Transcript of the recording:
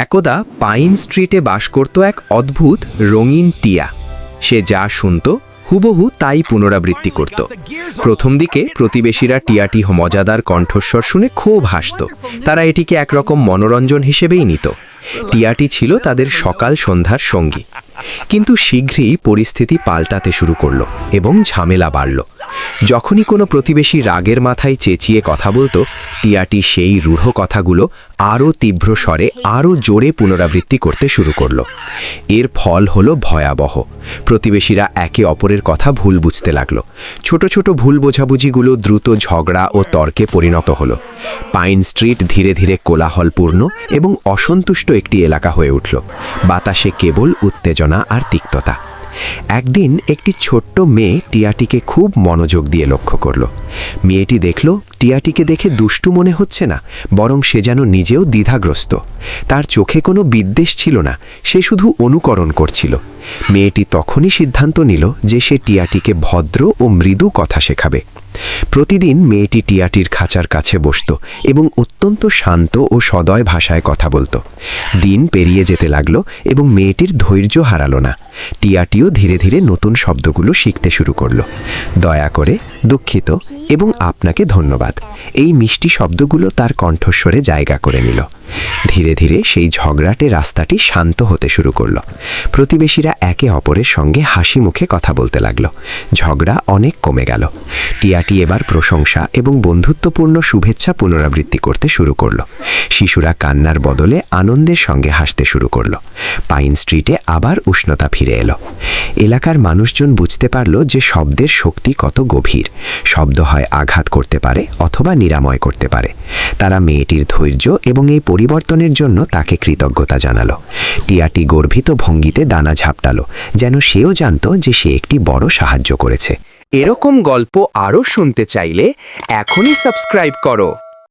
একদা পাইন স্ট্রিটে বাস করত এক অদ্ভুত রঙিন টিয়া। সে যা শুনত হুবহু তাই পুনরাবৃত্তি করত। প্রথম দিকে প্রতিবেশীরা টিয়াটি মজাদার কণ্ঠস্বর শুনে খুব হাসত। তারা এটিকে একরকম মনোরঞ্জন হিসেবেই নিত। টিয়াটি ছিল তাদের সকাল সন্ধ্যার সঙ্গী। কিন্তু শীঘ্রই পরিস্থিতি পাল্টাতে শুরু করল এবং ঝামেলা বাড়ল। যখনই কোনো প্রতিবেশী রাগের মাথায় চেঁচিয়ে কথা বলতো, টিয়াটি সেই রূঢ় কথাগুলো আরও তীব্র স্বরে আরও জোরে পুনরাবৃত্তি করতে শুরু করল। এর ফল হলো ভয়াবহ। প্রতিবেশীরা একে অপরের কথা ভুল বুঝতে লাগল। ছোট ছোট ভুল বোঝাবুঝিগুলো দ্রুত ঝগড়া ও তর্কে পরিণত হলো। পাইন স্ট্রিট ধীরে ধীরে কোলাহলপূর্ণ এবং অসন্তুষ্ট একটি এলাকা হয়ে উঠল। বাতাসে কেবল উত্তেজনা আর তিক্ততা। একদিন একটি ছোট্ট মেয়ে টিয়াটিকে খুব মনোযোগ দিয়ে লক্ষ্য করল। মেয়েটি দেখল টিয়াটিকে দেখে দুষ্টু মনে হচ্ছে না, বরং সে যেন নিজেও দ্বিধাগ্রস্ত। তার চোখে কোনো বিদ্বেষ ছিল না, সে শুধু অনুকরণ করছিল। মেয়েটি তখনই সিদ্ধান্ত নিল যে সে টিয়াটিকে ভদ্র ও মৃদু কথা শেখাবে। প্রতিদিন মেয়েটি টিয়াটির খাঁচার কাছে বসত এবং অত্যন্ত শান্ত ও সদয় ভাষায় কথা বলত। দিন পেরিয়ে যেতে লাগলো এবং মেয়েটির ধৈর্য হারালো না। টিয়াটিও ধীরে ধীরে নতুন শব্দগুলো শিখতে শুরু করলো। দয়া করে, দুঃখিত এবং আপনাকে ধন্যবাদ, এই মিষ্টি শব্দগুলো তার কণ্ঠস্বরে জায়গা করে নিল। ধীরে ধীরে সেই ঝগড়াটে রাস্তাটি শান্ত হতে শুরু করল। প্রতিবেশীরা একে অপরের সঙ্গে হাসি মুখে কথা বলতে লাগলো। ঝগড়া অনেক কমে গেল। টিয়াটি এবার প্রশংসা এবং বন্ধুত্বপূর্ণ শুভেচ্ছা পুনরাবৃত্তি করতে শুরু করলো। শিশুরা কান্নার বদলে আনন্দের সঙ্গে হাসতে শুরু করলো। পাইন স্ট্রিটে আবার উষ্ণতা ফিরে এলো। এলাকার মানুষজন বুঝতে পারল যে শব্দের শক্তি কত গভীর। শব্দ হয় আঘাত করতে পারে অথবা নিরাময় করতে পারে। তারা মেয়েটির ধৈর্য এবং এই পরিবর্তনের জন্য তাকে কৃতজ্ঞতা জানালো। টিয়াটি গর্বিত ভঙ্গিতে দানা ঝাপটালো, যেন সেও জানত যে সে একটি বড় সাহায্য করেছে। এরকম গল্প আরও শুনতে চাইলে এখনই সাবস্ক্রাইব করো।